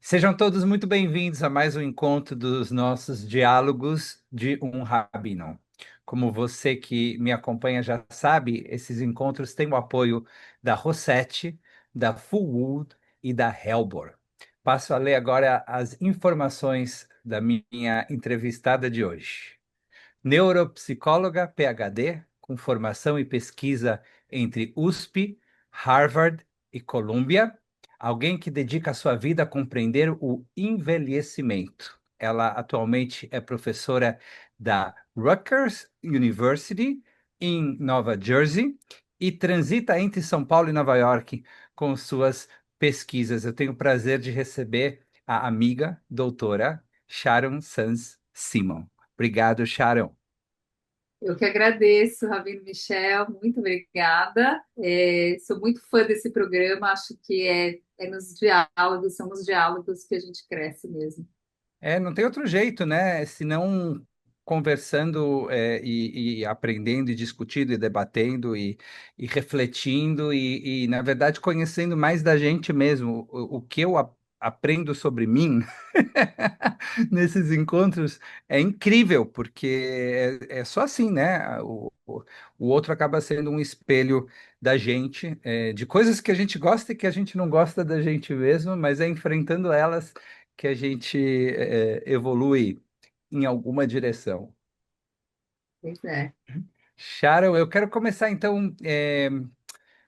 Sejam todos muito bem-vindos a mais um encontro dos nossos diálogos de um rabino. Como você que me acompanha já sabe, esses encontros têm o apoio da Rossetti, da Fullwood e da Helbor. Passo a ler agora as informações da minha entrevistada de hoje. Neuropsicóloga PhD, com formação e pesquisa entre USP, Harvard e Columbia, alguém que dedica a sua vida a compreender o envelhecimento. Ela atualmente é professora da Rutgers University, em Nova Jersey, e transita entre São Paulo e Nova York com suas pesquisas. Eu tenho o prazer de receber a amiga doutora Sharon Sanz Simon. Obrigado, Sharon. Eu que agradeço, Rabino Michel, muito obrigada. Sou muito fã desse programa, acho que é nos diálogos, são nos diálogos que a gente cresce mesmo. Não tem outro jeito, né? Se não conversando, e aprendendo e discutindo e debatendo e refletindo na verdade, conhecendo mais da gente mesmo. O que eu aprendo sobre mim nesses encontros é incrível, porque é só assim, né? O outro acaba sendo um espelho da gente, de coisas que a gente gosta e que a gente não gosta da gente mesmo, mas é enfrentando elas que a gente evolui em alguma direção. Pois é. Sharon, eu quero começar então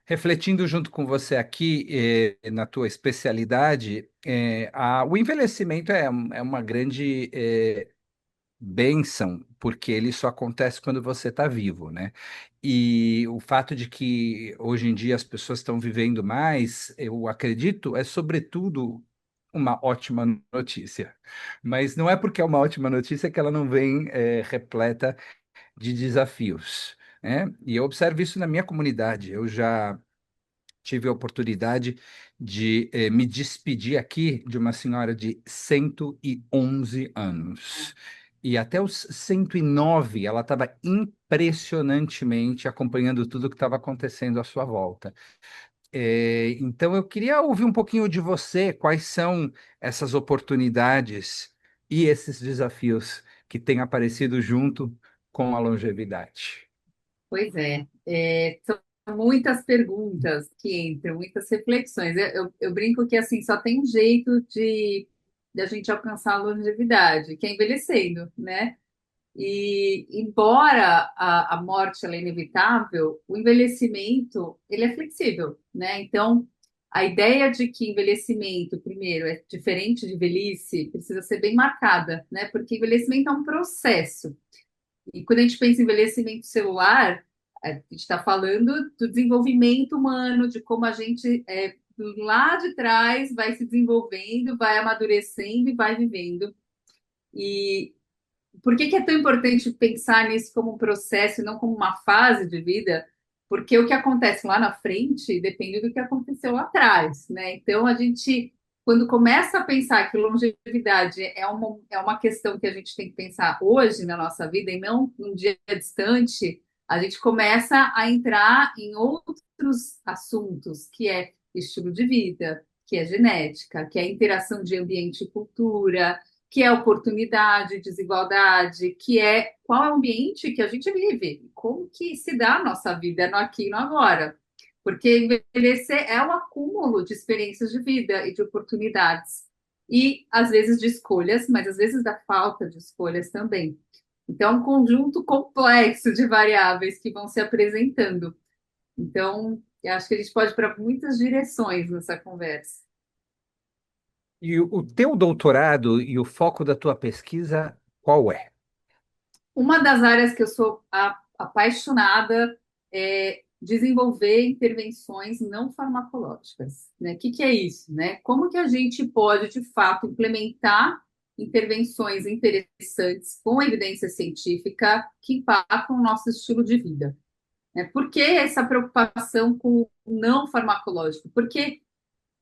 refletindo junto com você aqui na tua especialidade. O envelhecimento é uma grande bênção, porque ele só acontece quando você está vivo, né? E o fato de que hoje em dia as pessoas estão vivendo mais, eu acredito, é sobretudo uma ótima notícia. Mas não é porque é uma ótima notícia que ela não vem repleta de desafios, né? E eu observo isso na minha comunidade. Eu já tive a oportunidade de me despedir aqui de uma senhora de 111 anos. E até os 109, ela estava impressionantemente acompanhando tudo que estava acontecendo à sua volta. Então, eu queria ouvir um pouquinho de você, quais são essas oportunidades e esses desafios que têm aparecido junto com a longevidade. Pois é. São muitas perguntas que entram, muitas reflexões. Eu brinco que assim só tem um jeito de a gente alcançar a longevidade, que é envelhecendo, né? E embora a morte ela é inevitável, o envelhecimento ele é flexível, né? Então, a ideia de que envelhecimento, primeiro, é diferente de velhice, precisa ser bem marcada, né? Porque envelhecimento é um processo. E quando a gente pensa em envelhecimento celular, a gente está falando do desenvolvimento humano, de como a gente, lá de trás, vai se desenvolvendo, vai amadurecendo e vai vivendo. E por que que é tão importante pensar nisso como um processo e não como uma fase de vida? Porque o que acontece lá na frente depende do que aconteceu lá atrás, né? Então, a gente, quando começa a pensar que longevidade é uma questão que a gente tem que pensar hoje na nossa vida e não um dia distante, a gente começa a entrar em outros assuntos, que é estilo de vida, que é genética, que é interação de ambiente e cultura, que é oportunidade, desigualdade, que é qual é o ambiente que a gente vive, como que se dá a nossa vida no aqui e no agora. Porque envelhecer é um acúmulo de experiências de vida e de oportunidades. E, às vezes, de escolhas, mas às vezes da falta de escolhas também. Então, é um conjunto complexo de variáveis que vão se apresentando. Então, eu acho que a gente pode ir para muitas direções nessa conversa. E o teu doutorado e o foco da tua pesquisa, qual é? Uma das áreas que eu sou apaixonada é desenvolver intervenções não farmacológicas, né? O que é isso, né? Como que a gente pode, de fato, implementar intervenções interessantes com evidência científica que impactam o nosso estilo de vida, né? Por que essa preocupação com o não farmacológico? Porque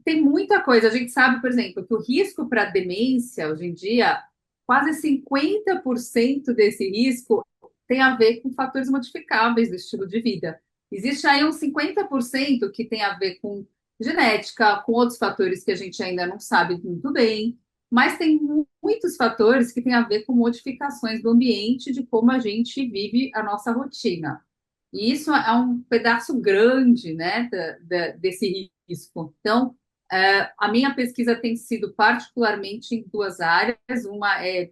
tem muita coisa. A gente sabe, por exemplo, que o risco para demência, hoje em dia, quase 50% desse risco tem a ver com fatores modificáveis do estilo de vida. Existe aí uns 50% que tem a ver com genética, com outros fatores que a gente ainda não sabe muito bem, mas tem muitos fatores que têm a ver com modificações do ambiente, de como a gente vive a nossa rotina. E isso é um pedaço grande, né, desse risco. Então, a minha pesquisa tem sido particularmente em duas áreas. Uma é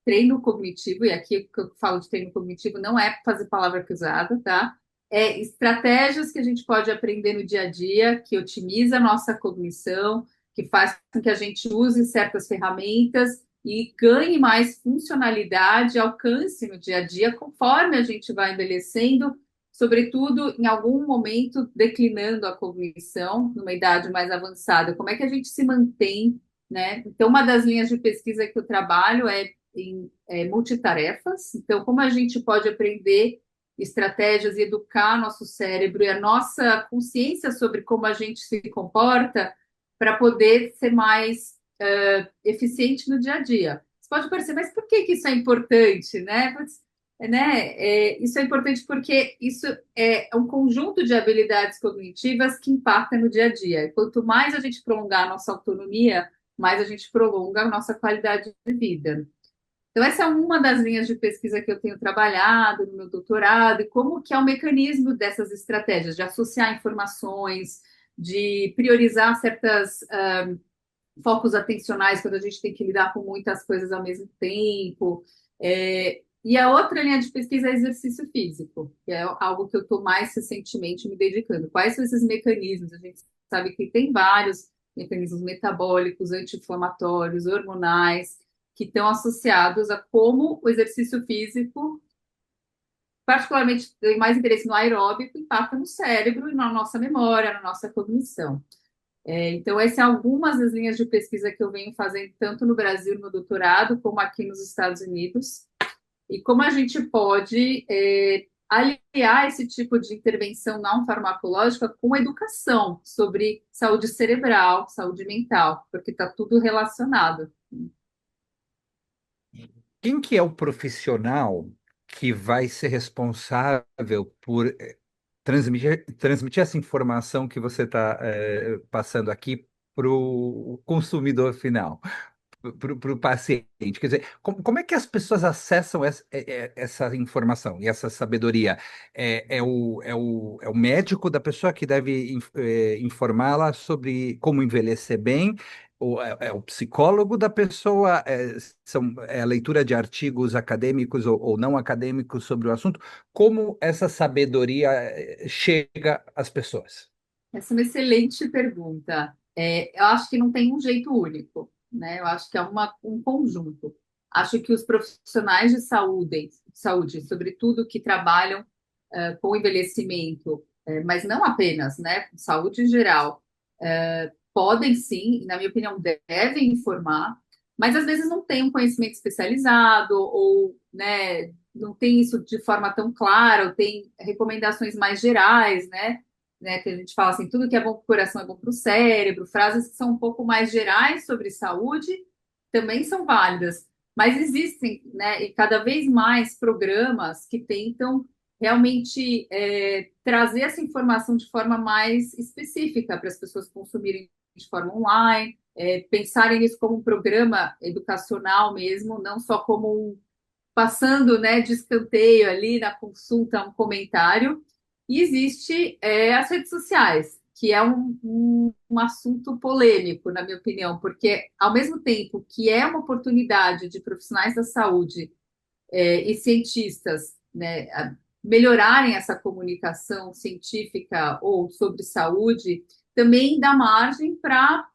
treino cognitivo, e aqui que eu falo de treino cognitivo não é fazer palavra cruzada, tá? É estratégias que a gente pode aprender no dia a dia, que otimiza a nossa cognição, que faz com que a gente use certas ferramentas e ganhe mais funcionalidade, alcance no dia a dia, conforme a gente vai envelhecendo, sobretudo em algum momento declinando a cognição, numa idade mais avançada. Como é que a gente se mantém, né? Então, uma das linhas de pesquisa que eu trabalho é em multitarefas. Então, como a gente pode aprender estratégias e educar nosso cérebro e a nossa consciência sobre como a gente se comporta para poder ser mais eficiente no dia a dia. Você pode perceber, mas por que isso é importante, né? Isso é importante porque isso é um conjunto de habilidades cognitivas que impacta no dia a dia. E quanto mais a gente prolongar a nossa autonomia, mais a gente prolonga a nossa qualidade de vida. Então, essa é uma das linhas de pesquisa que eu tenho trabalhado no meu doutorado, e como que é o mecanismo dessas estratégias, de associar informações, de priorizar certas focos atencionais quando a gente tem que lidar com muitas coisas ao mesmo tempo. E a outra linha de pesquisa é exercício físico, que é algo que eu estou mais recentemente me dedicando. Quais são esses mecanismos? A gente sabe que tem vários mecanismos metabólicos, anti-inflamatórios, hormonais, que estão associados a como o exercício físico, particularmente tem mais interesse no aeróbico, impacta no cérebro e na nossa memória, na nossa cognição. Então, essas são algumas das linhas de pesquisa que eu venho fazendo, tanto no Brasil, no doutorado, como aqui nos Estados Unidos. E como a gente pode aliar esse tipo de intervenção não farmacológica com educação sobre saúde cerebral, saúde mental, porque está tudo relacionado. Quem que é o profissional que vai ser responsável por transmitir essa informação que você está passando aqui para o consumidor final? Para o paciente. Quer dizer, como é que as pessoas acessam essa informação e essa sabedoria? É o médico da pessoa que deve informá-la sobre como envelhecer bem? Ou é o psicólogo da pessoa? É a leitura de artigos acadêmicos ou não acadêmicos sobre o assunto? Como essa sabedoria chega às pessoas? Essa é uma excelente pergunta. Eu acho que não tem um jeito único, né? Eu acho que é um conjunto. Acho que os profissionais de saúde, sobretudo que trabalham com envelhecimento, mas não apenas, né? Com saúde em geral, podem sim, e, na minha opinião, devem informar, mas às vezes não tem um conhecimento especializado ou, né, não tem isso de forma tão clara, ou tem recomendações mais gerais, né, que a gente fala assim, tudo que é bom para o coração é bom para o cérebro, frases que são um pouco mais gerais sobre saúde também são válidas, mas existem, né, e cada vez mais programas que tentam realmente trazer essa informação de forma mais específica para as pessoas consumirem de forma online, pensarem nisso como um programa educacional mesmo, não só como passando, né, de escanteio ali na consulta, um comentário. E existe as redes sociais, que é um assunto polêmico, na minha opinião, porque ao mesmo tempo que é uma oportunidade de profissionais da saúde e cientistas, né, melhorarem essa comunicação científica ou sobre saúde, também dá margem para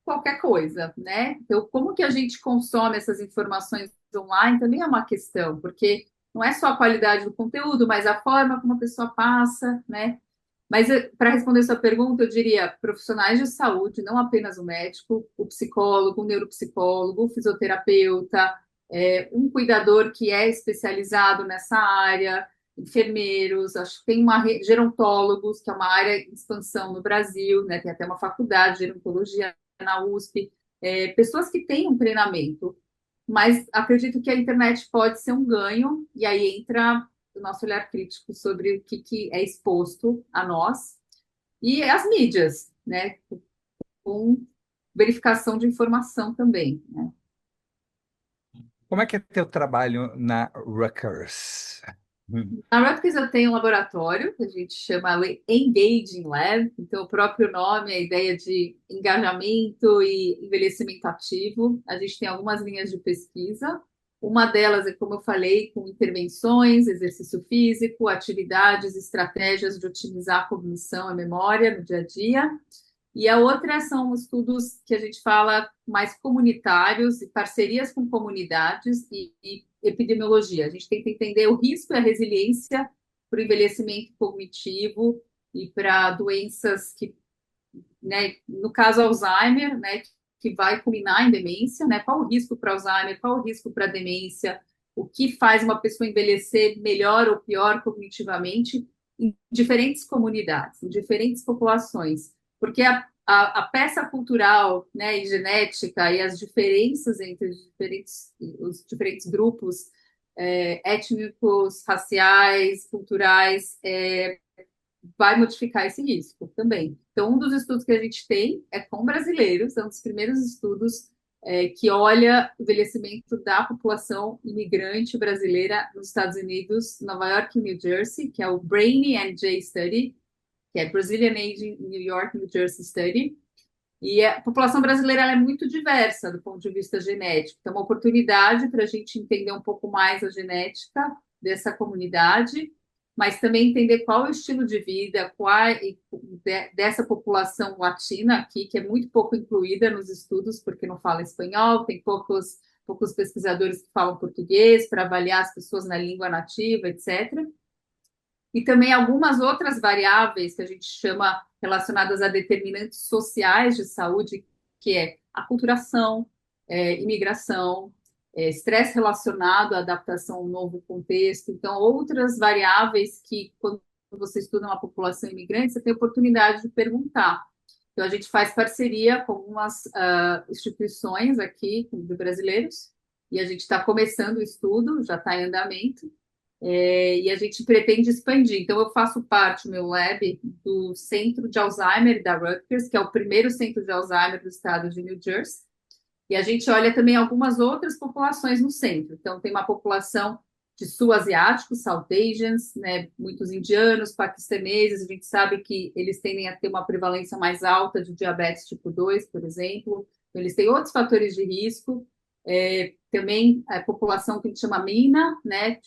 qualquer coisa, né? Então, como que a gente consome essas informações online também é uma questão, porque não é só a qualidade do conteúdo, mas a forma como a pessoa passa, né? Mas para responder sua pergunta, eu diria profissionais de saúde, não apenas o médico, o psicólogo, o neuropsicólogo, o fisioterapeuta, um cuidador que é especializado nessa área, enfermeiros, acho que tem gerontólogos, que é uma área em expansão no Brasil, né? Tem até uma faculdade de gerontologia na USP, pessoas que têm um treinamento, mas acredito que a internet pode ser um ganho, e aí entra o nosso olhar crítico sobre o que é exposto a nós, e as mídias. né, com verificação de informação também, né? Como é que é teu trabalho na Rutgers? Na Rutgers eu tenho um laboratório que a gente chama Engaging Lab, então o próprio nome, a ideia de engajamento e envelhecimento ativo. A gente tem algumas linhas de pesquisa. Uma delas é, como eu falei, com intervenções, exercício físico, atividades, estratégias de otimizar a cognição e a memória no dia a dia. E a outra são estudos que a gente fala mais comunitários e parcerias com comunidades e epidemiologia. A gente tenta entender o risco e a resiliência para o envelhecimento cognitivo e para doenças que, né, no caso Alzheimer, né, que vai culminar em demência, né? Qual o risco para Alzheimer, qual o risco para demência, o que faz uma pessoa envelhecer melhor ou pior cognitivamente em diferentes comunidades, em diferentes populações, porque a peça cultural, né, e genética e as diferenças entre os diferentes grupos étnicos, raciais, culturais, vai modificar esse risco também. Então, um dos estudos que a gente tem é com brasileiros, é um dos primeiros estudos que olha o envelhecimento da população imigrante brasileira nos Estados Unidos, Nova York e New Jersey, que é o Brainy and Jay Study, que é Brazilian Aging New York, New Jersey Study. E a população brasileira ela é muito diversa do ponto de vista genético. Então, é uma oportunidade para a gente entender um pouco mais a genética dessa comunidade, mas também entender qual é o estilo de vida, dessa população latina aqui, que é muito pouco incluída nos estudos, porque não fala espanhol, tem poucos pesquisadores que falam português para avaliar as pessoas na língua nativa, etc. E também algumas outras variáveis que a gente chama relacionadas a determinantes sociais de saúde, que é aculturação, imigração, estresse relacionado à adaptação ao novo contexto. Então, outras variáveis que, quando você estuda uma população imigrante, você tem a oportunidade de perguntar. Então, a gente faz parceria com algumas instituições aqui de brasileiros, e a gente está começando o estudo, já está em andamento, e a gente pretende expandir. Então, eu faço parte, o meu lab, do Centro de Alzheimer da Rutgers, que é o primeiro centro de Alzheimer do estado de New Jersey. E a gente olha também algumas outras populações no centro. Então, tem uma população de sul-asiáticos, South Asians, né, muitos indianos, paquistaneses. A gente sabe que eles tendem a ter uma prevalência mais alta de diabetes tipo 2, por exemplo. Então, eles têm outros fatores de risco. Também a população que a gente chama MENA, né,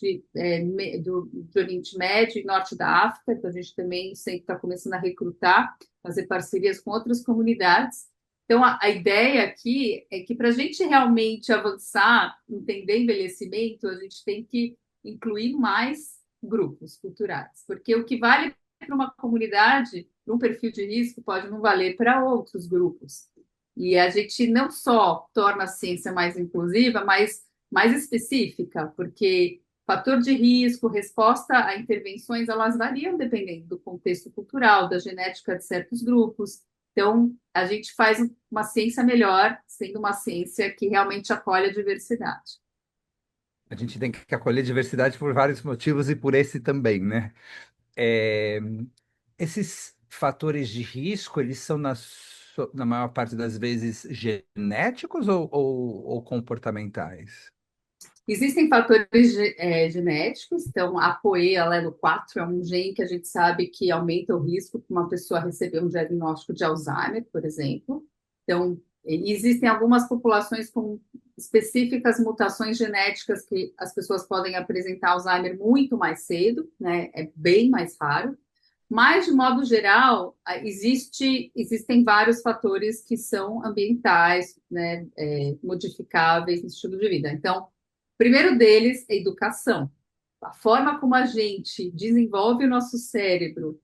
do Oriente Médio e Norte da África, então a gente também sempre está começando a recrutar, fazer parcerias com outras comunidades. Então, a ideia aqui é que para a gente realmente avançar, entender envelhecimento, a gente tem que incluir mais grupos culturais, porque o que vale para uma comunidade, para um perfil de risco, pode não valer para outros grupos. E a gente não só torna a ciência mais inclusiva, mas mais específica, porque fator de risco, resposta a intervenções, elas variam dependendo do contexto cultural, da genética de certos grupos. Então, a gente faz uma ciência melhor, sendo uma ciência que realmente acolhe a diversidade. A gente tem que acolher diversidade por vários motivos e por esse também, né? É, esses fatores de risco, eles são na maior parte das vezes genéticos ou comportamentais? Existem fatores genéticos, então a POE, alelo 4, é um gene que a gente sabe que aumenta o risco para uma pessoa receber um diagnóstico de Alzheimer, por exemplo. Então, existem algumas populações com específicas mutações genéticas que as pessoas podem apresentar Alzheimer muito mais cedo, né? É bem mais raro. Mas, de modo geral, existem vários fatores que são ambientais, né, modificáveis no estilo de vida. Então, o primeiro deles é educação. A forma como a gente desenvolve o nosso cérebro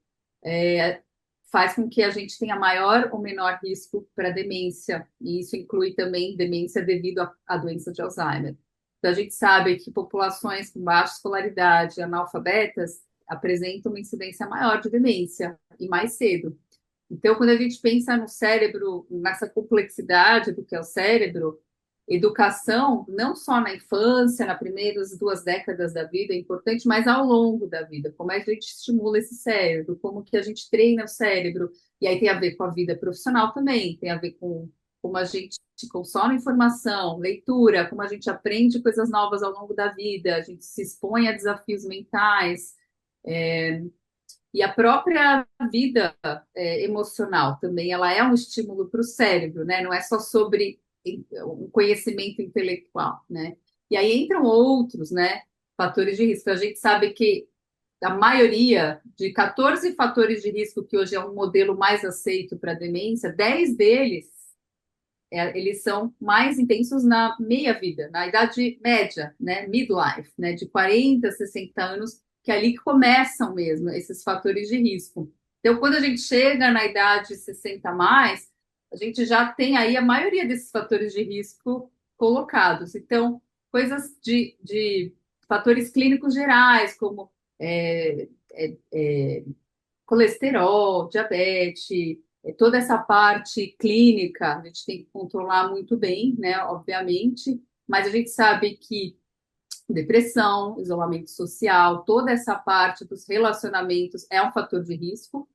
faz com que a gente tenha maior ou menor risco para demência, e isso inclui também demência devido à doença de Alzheimer. Então, a gente sabe que populações com baixa escolaridade, analfabetas, apresentam uma incidência maior de demência e mais cedo. Então, quando a gente pensa no cérebro, nessa complexidade do que é o cérebro, educação, não só na infância, nas primeiras 2 décadas da vida, é importante, mas ao longo da vida, como a gente estimula esse cérebro, como que a gente treina o cérebro, e aí tem a ver com a vida profissional também, tem a ver com como a gente consome informação, leitura, como a gente aprende coisas novas ao longo da vida, a gente se expõe a desafios mentais, e a própria vida emocional também, ela é um estímulo para o cérebro, né? Não é só sobre um conhecimento intelectual, né? E aí entram outros, né? Fatores de risco. A gente sabe que a maioria de 14 fatores de risco, que hoje é um modelo mais aceito para demência, 10 deles eles são mais intensos na meia-vida, na idade média, né, midlife, né, de 40 a 60 anos, que é ali que começam mesmo esses fatores de risco. Então, quando a gente chega na idade 60 a mais, a gente já tem aí a maioria desses fatores de risco colocados. Então, coisas de fatores clínicos gerais, como é, é, é, colesterol, diabetes, toda essa parte clínica, a gente tem que controlar muito bem, né, obviamente, mas a gente sabe que depressão, isolamento social, toda essa parte dos relacionamentos é um fator de risco.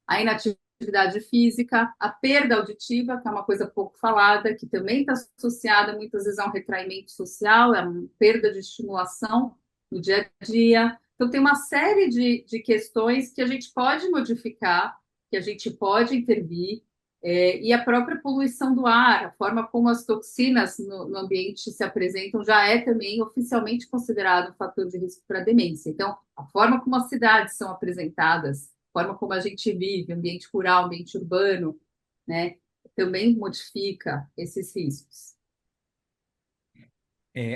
A inatividade física, a perda auditiva, que é uma coisa pouco falada, que também está associada muitas vezes a um retraimento social, é uma perda de estimulação no dia a dia. Então, tem uma série de questões que a gente pode modificar, que a gente pode intervir, e a própria poluição do ar, a forma como as toxinas no ambiente se apresentam, já é também oficialmente considerado um fator de risco para demência. Então, a forma como as cidades são apresentadas, a forma como a gente vive, ambiente rural, ambiente urbano, né, também modifica esses riscos.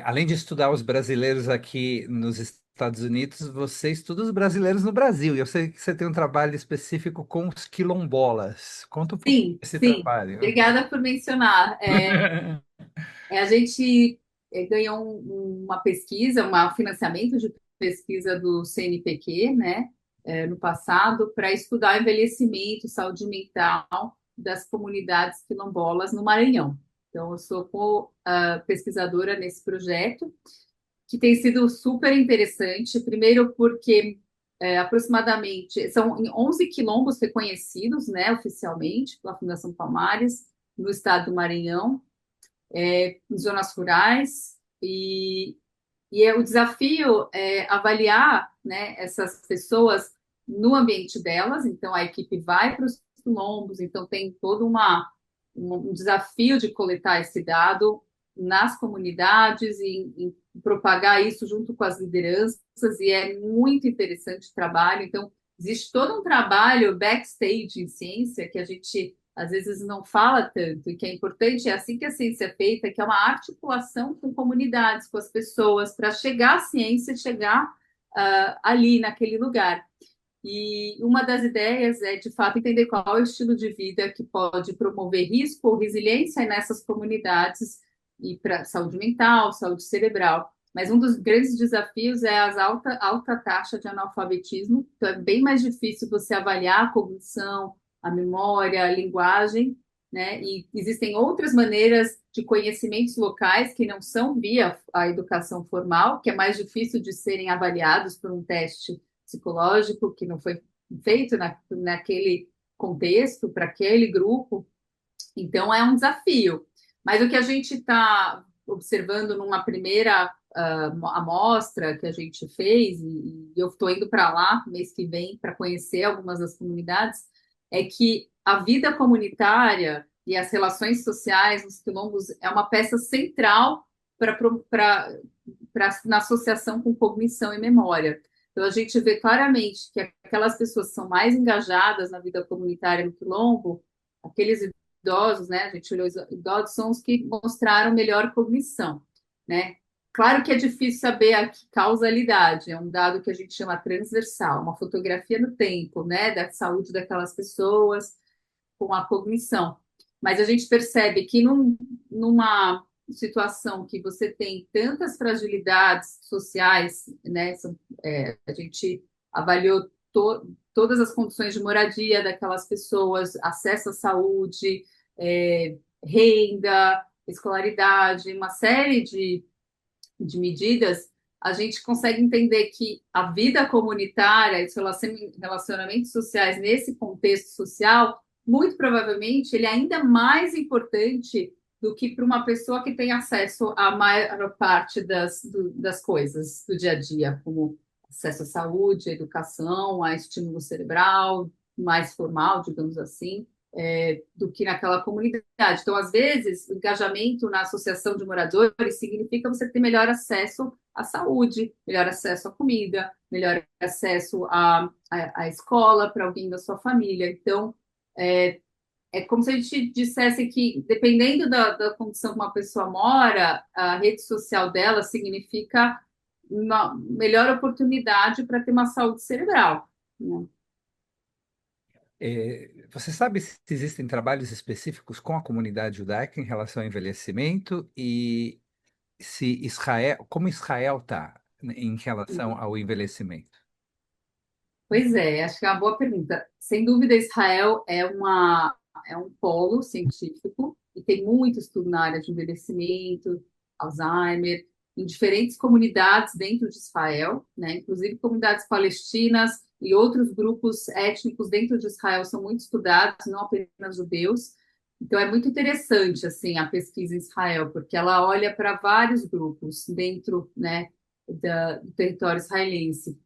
Além de estudar os brasileiros aqui nos Estados Unidos, você estuda os brasileiros no Brasil. E eu sei que você tem um trabalho específico com os quilombolas. Conta um pouco Sim, desse sim. trabalho. Obrigada por mencionar. A gente ganhou uma pesquisa, um financiamento de pesquisa do CNPq, né, no passado, para estudar envelhecimento, saúde mental das comunidades quilombolas no Maranhão. Então, eu sou pesquisadora nesse projeto, que tem sido super interessante. Primeiro, porque aproximadamente são 11 quilombos reconhecidos, né, oficialmente, pela Fundação Palmares, no estado do Maranhão, em zonas rurais, o desafio é avaliar, né, essas pessoas no ambiente delas. Então, a equipe vai para os quilombos, então tem todo um desafio de coletar esse dado nas comunidades e propagar isso junto com as lideranças, e é muito interessante o trabalho. Então, existe todo um trabalho backstage em ciência que a gente às vezes não fala tanto, e que é importante, é assim que a ciência é feita, que é uma articulação com comunidades, com as pessoas, para chegar à ciência, chegar ali naquele lugar. E uma das ideias é, de fato, entender qual é o estilo de vida que pode promover risco ou resiliência nessas comunidades, e para saúde mental, saúde cerebral. Mas um dos grandes desafios é a alta taxa de analfabetismo. Então, é bem mais difícil você avaliar a cognição, a memória, a linguagem, né? E existem outras maneiras de conhecimentos locais que não são via a educação formal, que é mais difícil de serem avaliados por um teste psicológico que não foi feito naquele contexto, para aquele grupo. Então, é um desafio. Mas o que a gente está observando numa primeira amostra que a gente fez, e eu estou indo para lá mês que vem para conhecer algumas das comunidades, é que a vida comunitária e as relações sociais nos quilombos é uma peça central na associação com cognição e memória. Então, a gente vê claramente que aquelas pessoas que são mais engajadas na vida comunitária no quilombo, aqueles idosos, né? A gente olhou os idosos, são os que mostraram melhor cognição, né? Claro que é difícil saber a causalidade, é um dado que a gente chama transversal, uma fotografia no tempo, né, da saúde daquelas pessoas com a cognição. Mas a gente percebe que numa situação que você tem tantas fragilidades sociais, né, a gente avaliou todas as condições de moradia daquelas pessoas, acesso à saúde, renda, escolaridade, uma série de medidas, a gente consegue entender que a vida comunitária, os relacionamentos sociais nesse contexto social, muito provavelmente, ele é ainda mais importante do que para uma pessoa que tem acesso à maior parte das coisas do dia a dia, como acesso à saúde, à educação, a estímulo cerebral, mais formal, digamos assim, do que naquela comunidade. Então, às vezes, o engajamento na associação de moradores significa você ter melhor acesso à saúde, melhor acesso à comida, melhor acesso à escola para alguém da sua família. Então, é, é como se a gente dissesse que, dependendo da condição que uma pessoa mora, a rede social dela significa uma melhor oportunidade para ter uma saúde cerebral, né? Você sabe se existem trabalhos específicos com a comunidade judaica em relação ao envelhecimento e se Israel, como Israel está em relação ao envelhecimento? Pois é, acho que é uma boa pergunta. Sem dúvida, Israel é um polo científico e tem muito estudo na área de envelhecimento, Alzheimer, em diferentes comunidades dentro de Israel, né? Inclusive comunidades palestinas e outros grupos étnicos dentro de Israel são muito estudados, não apenas judeus. Então é muito interessante assim a pesquisa em Israel, porque ela olha para vários grupos dentro, né, do território israelense.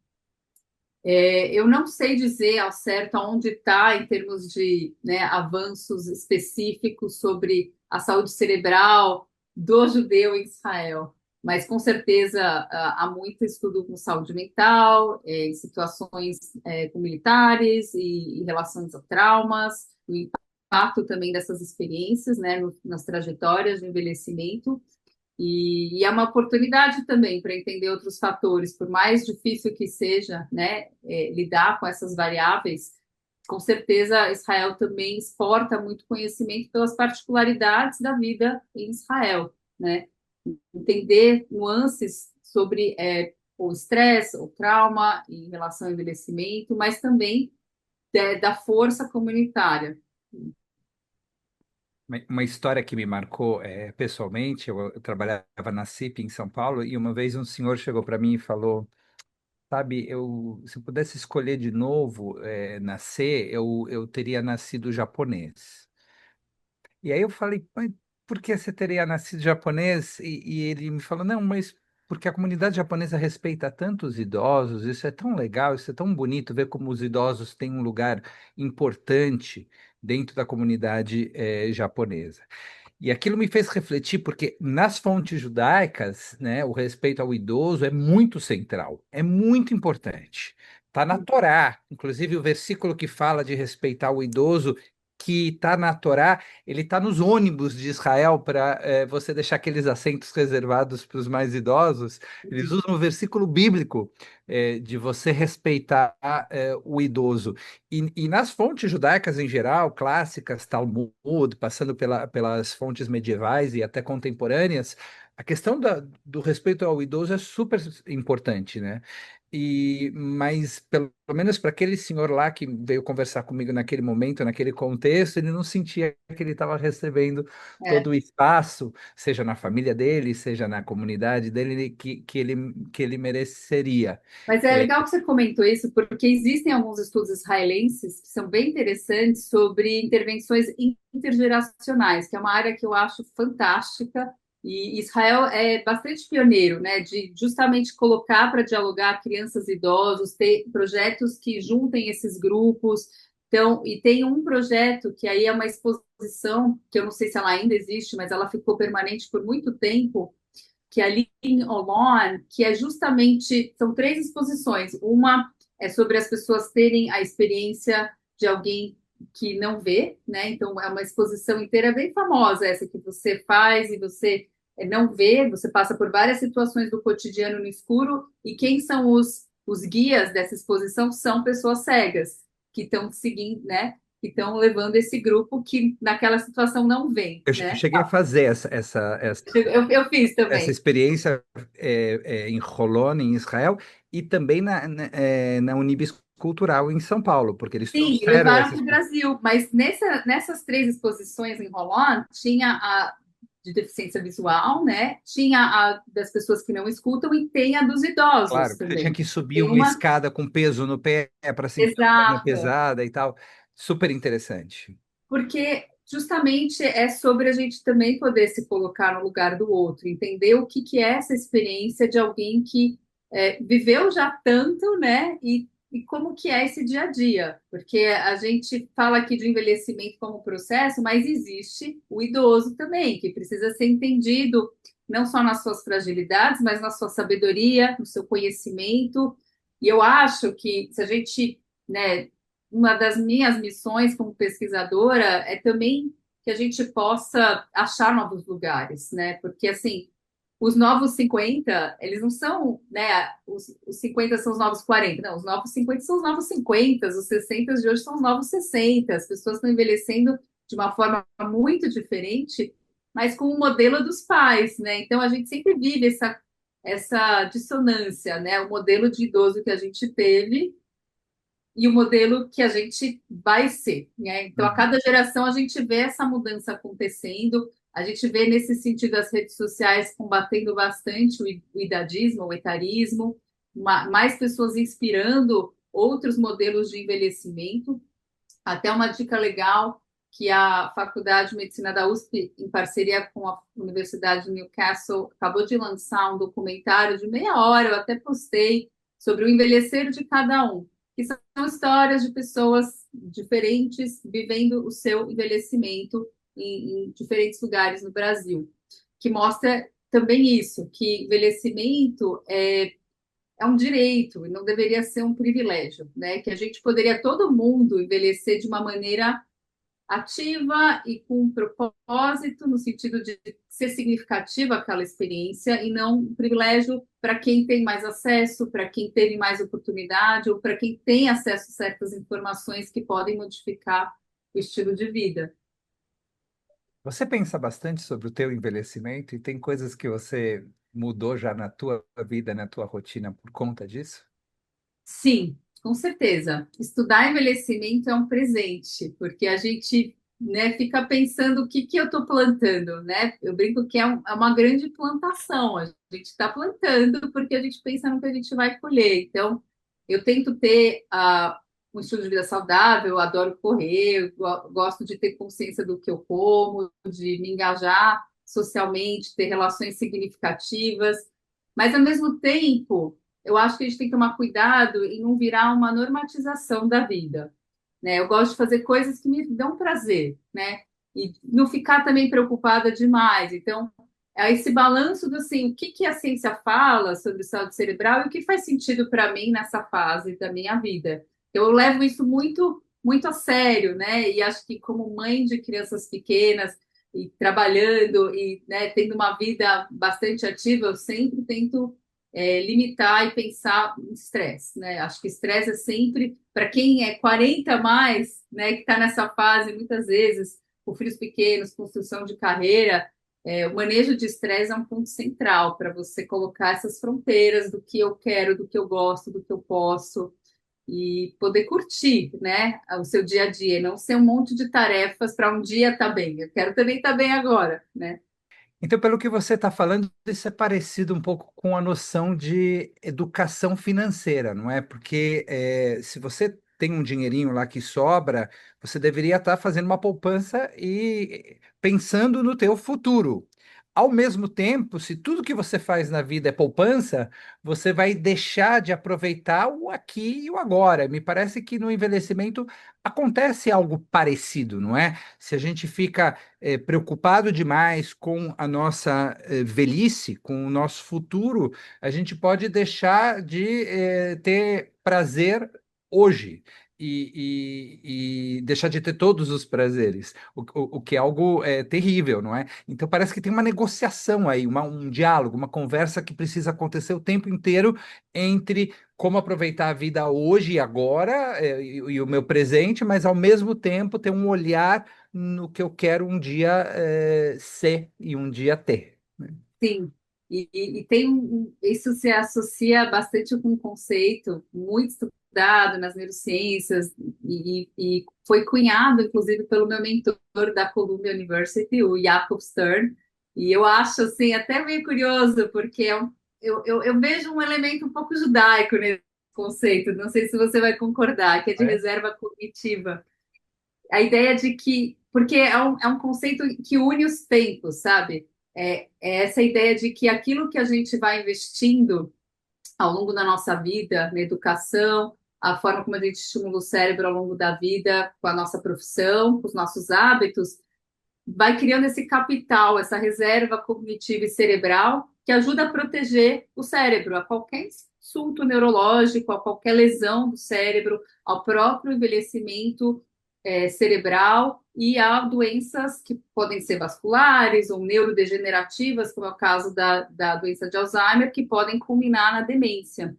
Eu não sei dizer ao certo onde está em termos de, né, avanços específicos sobre a saúde cerebral do judeu em Israel, mas com certeza há muito estudo com saúde mental, em situações com militares e relações a traumas, o impacto também dessas experiências, né, nas trajetórias de envelhecimento. E é uma oportunidade também para entender outros fatores, por mais difícil que seja, né, lidar com essas variáveis. Com certeza, Israel também exporta muito conhecimento pelas particularidades da vida em Israel, né? Entender nuances sobre o estresse, o trauma em relação ao envelhecimento, mas também da força comunitária. Uma história que me marcou pessoalmente, eu trabalhava na CIP em São Paulo e uma vez um senhor chegou para mim e falou, sabe, se eu pudesse escolher de novo nascer, eu teria nascido japonês. E aí eu falei, mas por que você teria nascido japonês? E ele me falou, não, mas porque a comunidade japonesa respeita tanto os idosos, isso é tão legal, isso é tão bonito ver como os idosos têm um lugar importante dentro da comunidade japonesa. E aquilo me fez refletir, porque nas fontes judaicas, né, o respeito ao idoso é muito central, é muito importante. Está na Torá, inclusive o versículo que fala de respeitar o idoso, que está na Torá, ele está nos ônibus de Israel para você deixar aqueles assentos reservados para os mais idosos. Eles usam o versículo bíblico de você respeitar o idoso. E nas fontes judaicas em geral, clássicas, Talmud, passando pelas fontes medievais e até contemporâneas, a questão do respeito ao idoso é super importante, né? Mas pelo menos para aquele senhor lá que veio conversar comigo naquele momento, naquele contexto, ele não sentia que ele estava recebendo todo É. o espaço, seja na família dele, seja na comunidade dele, que ele mereceria. Mas é É, legal que você comentou isso, porque existem alguns estudos israelenses que são bem interessantes sobre intervenções intergeracionais, que é uma área que eu acho fantástica. E Israel é bastante pioneiro, né, de justamente colocar para dialogar crianças e idosos, ter projetos que juntem esses grupos. Então, e tem um projeto que aí é uma exposição, que eu não sei se ela ainda existe, mas ela ficou permanente por muito tempo, que é ali em Olon, que é justamente, são três exposições. Uma é sobre as pessoas terem a experiência de alguém que não vê, né? Então é uma exposição inteira bem famosa essa que você faz e você não vê, você passa por várias situações do cotidiano no escuro e quem são os guias dessa exposição são pessoas cegas que estão seguindo, né? Que estão levando esse grupo que naquela situação não vem, eu né? cheguei a fazer Eu fiz essa também. experiência em Holon, em Israel, e também na Unibis Cultural em São Paulo, porque eles Sim, trouxeram levaram essa para o experiência. Brasil, mas nessas três exposições em Rolón, tinha de deficiência visual, né? Tinha a das pessoas que não escutam e tem a dos idosos Claro, que você tinha também. que subir Tem uma uma escada com peso no pé para sentir a perna exato, pesada e tal. Super interessante. porque justamente é sobre a gente também poder se colocar no lugar do outro, entender o que, que é essa experiência de alguém que viveu já tanto, né? E como que é esse dia a dia, porque a gente fala aqui de envelhecimento como processo, mas existe o idoso também, que precisa ser entendido não só nas suas fragilidades, mas na sua sabedoria, no seu conhecimento. E eu acho que se a gente, né, uma das minhas missões como pesquisadora é também que a gente possa achar novos lugares, né? Porque assim, os novos 50 eles não são, né? Os 50 são os novos 40 não, os novos 50 são os novos 50, os 60 de hoje são os novos 60. As pessoas estão envelhecendo de uma forma muito diferente, mas com o modelo dos pais, né? Então a gente sempre vive essa dissonância, né? O modelo de idoso que a gente teve e o modelo que a gente vai ser, né? Então, a Uhum. cada geração a gente vê essa mudança acontecendo, a gente vê nesse sentido as redes sociais combatendo bastante o idadismo, o etarismo, mais pessoas inspirando outros modelos de envelhecimento. Até uma dica legal que a Faculdade de Medicina da USP, em parceria com a Universidade de Newcastle, acabou de lançar um documentário de meia hora, eu até postei, sobre o envelhecer de cada um, que são histórias de pessoas diferentes vivendo o seu envelhecimento em diferentes lugares no Brasil, que mostra também isso, que envelhecimento é um direito e não deveria ser um privilégio, né? Que a gente poderia todo mundo envelhecer de uma maneira ativa e com um propósito, no sentido de ser significativa aquela experiência e não um privilégio para quem tem mais acesso, para quem teve mais oportunidade ou para quem tem acesso a certas informações que podem modificar o estilo de vida. Você pensa bastante sobre o teu envelhecimento e tem coisas que você mudou já na tua vida, na tua rotina por conta disso? Sim, com certeza. Estudar envelhecimento é um presente, porque a gente, né, fica pensando o que que eu estou plantando, né? Eu brinco que é uma grande plantação. A gente está plantando porque a gente pensa no que a gente vai colher. Então, eu tento ter um estilo de vida saudável, eu adoro correr, gosto de ter consciência do que eu como, de me engajar socialmente, ter relações significativas, mas ao mesmo tempo eu acho que a gente tem que tomar cuidado em não virar uma normatização da vida, né? Eu gosto de fazer coisas que me dão prazer, né? E não ficar também preocupada demais. Então, é esse balanço do assim, o que que a ciência fala sobre saúde cerebral e o que faz sentido para mim nessa fase da minha vida. Eu levo isso muito a sério, né? E acho que como mãe de crianças pequenas e trabalhando e, né, tendo uma vida bastante ativa, eu sempre tento limitar e pensar em estresse, né? Acho que estresse é sempre, para quem é 40 a mais, né, que está nessa fase, muitas vezes, com filhos pequenos, construção de carreira, o manejo de estresse é um ponto central para você colocar essas fronteiras do que eu quero, do que eu gosto, do que eu posso, e poder curtir, né, o seu dia a dia, e não ser um monte de tarefas para um dia estar bem. Eu quero também estar bem agora, né? Então, pelo que você está falando, isso é parecido um pouco com a noção de educação financeira, não é? Porque se você tem um dinheirinho lá que sobra, você deveria estar fazendo uma poupança e pensando no teu futuro. Ao mesmo tempo, se tudo que você faz na vida é poupança, você vai deixar de aproveitar o aqui e o agora. Me parece que no envelhecimento acontece algo parecido, não é? Se a gente fica preocupado demais com a nossa velhice, com o nosso futuro, a gente pode deixar de ter prazer hoje. E deixar de ter todos os prazeres, o que é algo terrível, não é? Então parece que tem uma negociação aí, um diálogo, uma conversa que precisa acontecer o tempo inteiro entre como aproveitar a vida hoje e agora, e o meu presente, mas ao mesmo tempo ter um olhar no que eu quero um dia ser e um dia ter. Sim, e tem isso se associa bastante com um conceito muito estudado nas neurociências e foi cunhado, inclusive, pelo meu mentor da Columbia University, o Jacob Stern, E eu acho assim até meio curioso, porque eu vejo um elemento um pouco judaico nesse conceito, não sei se você vai concordar, que é de É? reserva cognitiva. A ideia de que, porque é um conceito que une os tempos, sabe? É essa ideia de que aquilo que a gente vai investindo ao longo da nossa vida, na educação, a forma como a gente estimula o cérebro ao longo da vida, com a nossa profissão, com os nossos hábitos, vai criando esse capital, essa reserva cognitiva e cerebral que ajuda a proteger o cérebro a qualquer insulto neurológico, a qualquer lesão do cérebro, ao próprio envelhecimento cerebral e a doenças que podem ser vasculares ou neurodegenerativas, como é o caso da doença de Alzheimer, que podem culminar na demência.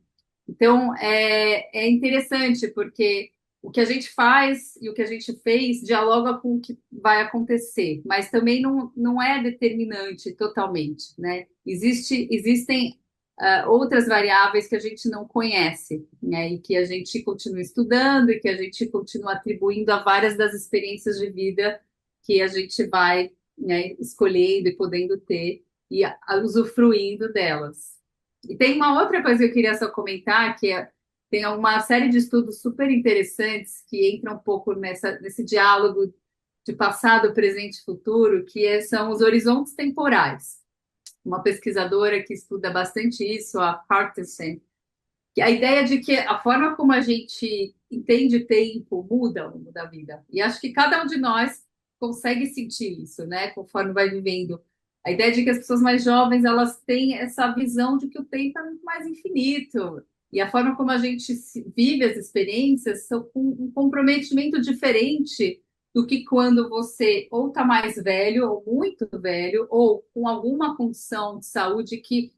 Então, é interessante, porque o que a gente faz e o que a gente fez dialoga com o que vai acontecer, mas também não é determinante totalmente, né? Existem outras variáveis que a gente não conhece, né? E que a gente continua estudando e que a gente continua atribuindo a várias das experiências de vida que a gente vai, né, escolhendo e podendo ter e usufruindo delas. E tem uma outra coisa que eu queria só comentar, tem uma série de estudos super interessantes que entram um pouco nesse diálogo de passado, presente e futuro, são os horizontes temporais. Uma pesquisadora que estuda bastante isso, a Parkinson, que a ideia de que a forma como a gente entende tempo muda ao longo da vida. E acho que cada um de nós consegue sentir isso, né, conforme vai vivendo. A ideia de que as pessoas mais jovens, elas têm essa visão de que o tempo é muito mais infinito. E a forma como a gente vive as experiências são com um comprometimento diferente do que quando você ou está mais velho, ou muito velho, ou com alguma condição de saúde que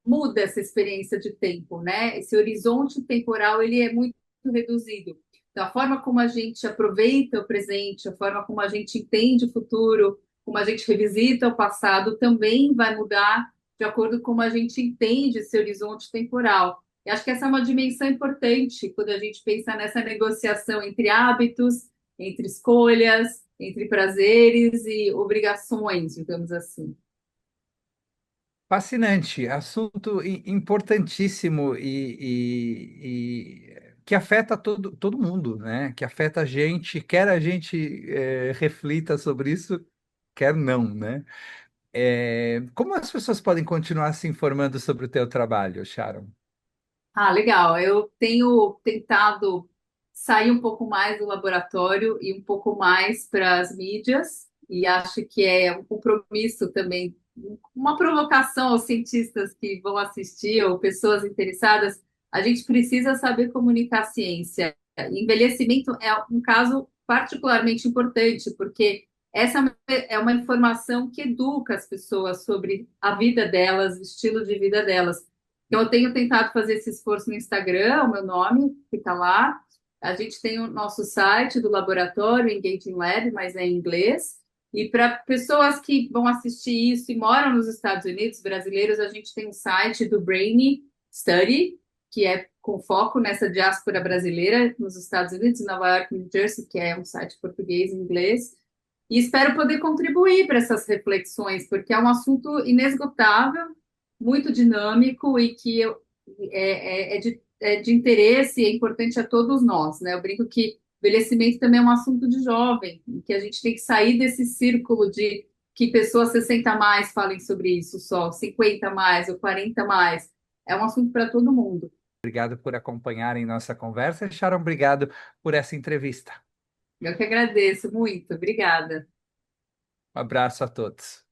muda essa experiência de tempo, né? Esse horizonte temporal, ele é muito reduzido. Então, a forma como a gente aproveita o presente, a forma como a gente entende o futuro, como a gente revisita o passado, também vai mudar de acordo com como a gente entende esse horizonte temporal. E acho que essa é uma dimensão importante quando a gente pensa nessa negociação entre hábitos, entre escolhas, entre prazeres e obrigações, digamos assim. Fascinante, assunto importantíssimo que afeta todo mundo, né? Que afeta a gente, quer a gente reflita sobre isso, quer não, né? Como as pessoas podem continuar se informando sobre o teu trabalho, Sharon? Ah, legal. Eu tenho tentado sair um pouco mais do laboratório e um pouco mais para as mídias, e acho que é um compromisso também, uma provocação aos cientistas que vão assistir ou pessoas interessadas. A gente precisa saber comunicar ciência. Envelhecimento é um caso particularmente importante, porque essa é uma informação que educa as pessoas sobre a vida delas, o estilo de vida delas. Então, eu tenho tentado fazer esse esforço no Instagram, o meu nome fica lá. A gente tem o nosso site do laboratório, Engaging Lab, mas é em inglês. E para pessoas que vão assistir isso e moram nos Estados Unidos, brasileiros, a gente tem um site do Brainy Study, que é com foco nessa diáspora brasileira nos Estados Unidos, em Nova York, New Jersey, que é um site português e inglês. E espero poder contribuir para essas reflexões, porque é um assunto inesgotável, muito dinâmico e que é de interesse e é importante a todos nós, né? Eu brinco que envelhecimento também é um assunto de jovem, e que a gente tem que sair desse círculo de que pessoas 60 a mais falem sobre isso só, 50 a mais ou 40 a mais. É um assunto para todo mundo. Obrigado por acompanharem nossa conversa. Sharon, obrigado por essa entrevista. Eu que agradeço muito. Obrigada. Um abraço a todos.